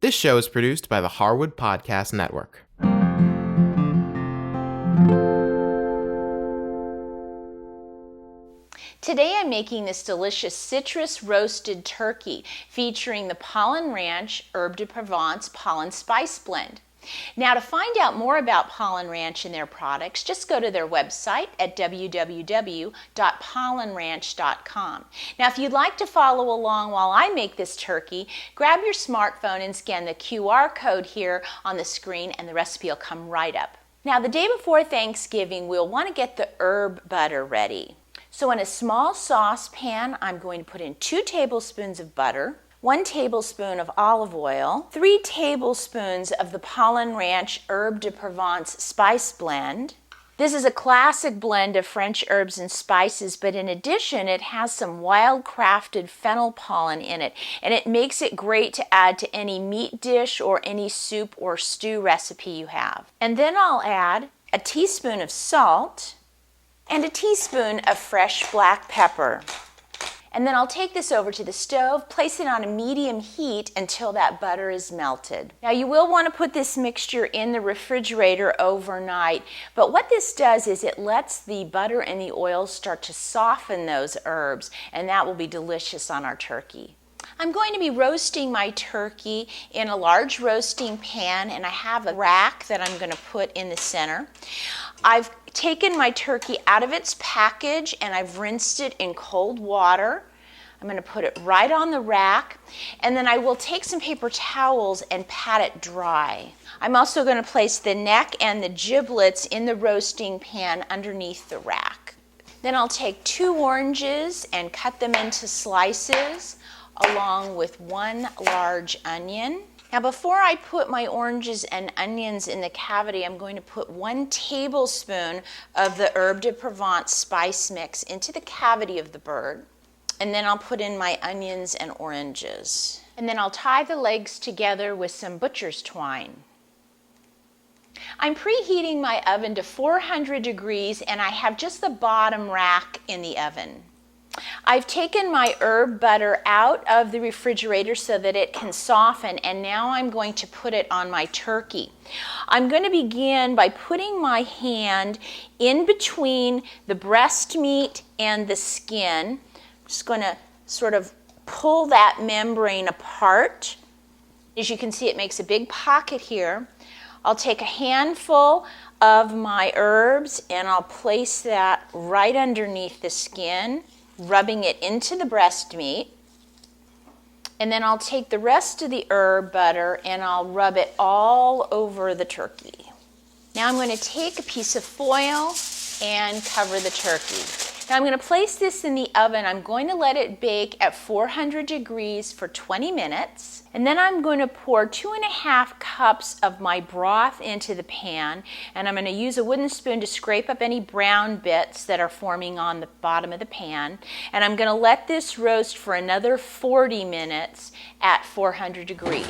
This show is produced by the Harwood Podcast Network. Today I'm making this delicious citrus roasted turkey featuring the Pollen Ranch Herb de Provence Pollen Spice Blend. Now, to find out more about Pollen Ranch and their products, just go to their website at www.pollenranch.com. Now, if you'd like to follow along while I make this turkey, grab your smartphone and scan the QR code here on the screen and the recipe will come right up. Now, the day before Thanksgiving, we'll want to get the herb butter ready. So in a small saucepan, I'm going to put in 2 tablespoons of butter, 1 tablespoon of olive oil, 3 tablespoons of the Pollen Ranch Herb de Provence Spice Blend. This is a classic blend of French herbs and spices, but in addition, it has some wild-crafted fennel pollen in it, and it makes it great to add to any meat dish or any soup or stew recipe you have. And then I'll add a teaspoon of salt and a teaspoon of fresh black pepper. And then I'll take this over to the stove, place it on a medium heat until that butter is melted. Now you will want to put this mixture in the refrigerator overnight, but what this does is it lets the butter and the oil start to soften those herbs, and that will be delicious on our turkey. I'm going to be roasting my turkey in a large roasting pan, and I have a rack that I'm going to put in the center. I've taken my turkey out of its package and I've rinsed it in cold water. I'm going to put it right on the rack, and then I will take some paper towels and pat it dry. I'm also going to place the neck and the giblets in the roasting pan underneath the rack. Then I'll take 2 oranges and cut them into slices, along with 1 large onion. Now before I put my oranges and onions in the cavity, I'm going to put 1 tablespoon of the Herb de Provence spice mix into the cavity of the bird. And then I'll put in my onions and oranges. And then I'll tie the legs together with some butcher's twine. I'm preheating my oven to 400 degrees, and I have just the bottom rack in the oven. I've taken my herb butter out of the refrigerator so that it can soften, and now I'm going to put it on my turkey. I'm going to begin by putting my hand in between the breast meat and the skin. I'm just going to sort of pull that membrane apart. As you can see, it makes a big pocket here. I'll take a handful of my herbs and I'll place that right underneath the skin, rubbing it into the breast meat. And then I'll take the rest of the herb butter and I'll rub it all over the turkey. Now I'm going to take a piece of foil and cover the turkey. Now I'm going to place this in the oven. I'm going to let it bake at 400 degrees for 20 minutes. And then I'm going to pour 2½ cups of my broth into the pan, and I'm going to use a wooden spoon to scrape up any brown bits that are forming on the bottom of the pan. And I'm going to let this roast for another 40 minutes at 400 degrees.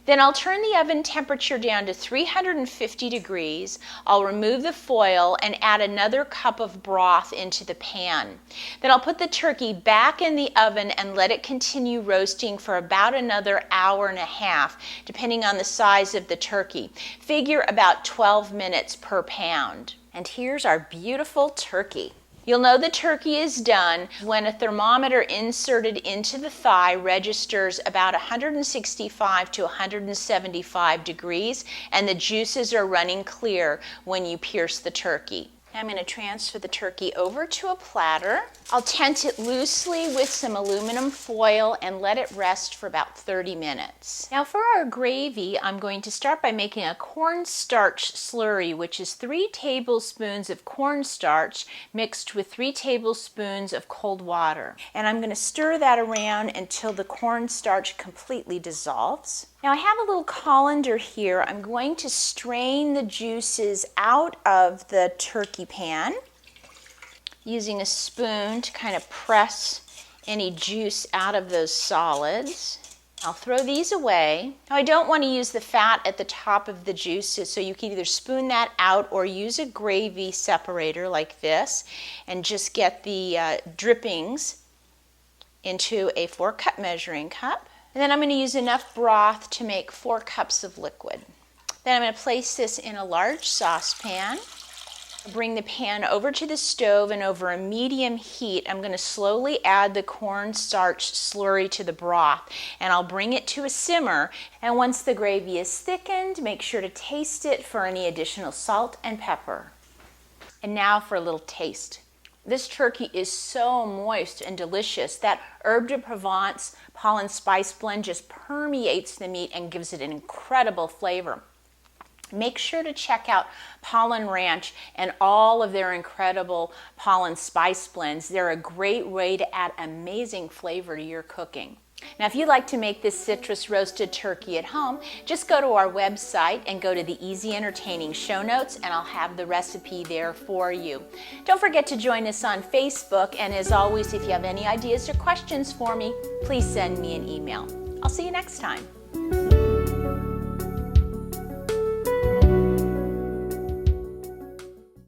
Then I'll turn the oven temperature down to 350 degrees. I'll remove the foil and add another cup of broth into the pan. Then I'll put the turkey back in the oven and let it continue roasting for about another hour and a half, depending on the size of the turkey. Figure about 12 minutes per pound. And here's our beautiful turkey. You'll know the turkey is done when a thermometer inserted into the thigh registers about 165 to 175 degrees, and the juices are running clear when you pierce the turkey. I'm going to transfer the turkey over to a platter. I'll tent it loosely with some aluminum foil and let it rest for about 30 minutes. Now for our gravy, I'm going to start by making a cornstarch slurry, which is 3 tablespoons of cornstarch mixed with 3 tablespoons of cold water. And I'm going to stir that around until the cornstarch completely dissolves. Now I have a little colander here. I'm going to strain the juices out of the turkey pan using a spoon to kind of press any juice out of those solids. I'll throw these away. Now I don't want to use the fat at the top of the juices, so you can either spoon that out or use a gravy separator like this and just get the drippings into a 4-cup measuring cup. And then I'm going to use enough broth to make 4 cups of liquid. Then I'm going to place this in a large saucepan. Bring the pan over to the stove, and over a medium heat, I'm going to slowly add the cornstarch slurry to the broth, and I'll bring it to a simmer. And once the gravy is thickened, make sure to taste it for any additional salt and pepper. And now for a little taste. This turkey is so moist and delicious. That herb de Provence pollen spice blend just permeates the meat and gives it an incredible flavor. Make sure to check out Pollen Ranch and all of their incredible pollen spice blends. They're a great way to add amazing flavor to your cooking. Now, if you'd like to make this citrus roasted turkey at home, just go to our website and go to the Easy Entertaining show notes, and I'll have the recipe there for you. Don't forget to join us on Facebook, and as always, if you have any ideas or questions for me, please send me an email. I'll see you next time.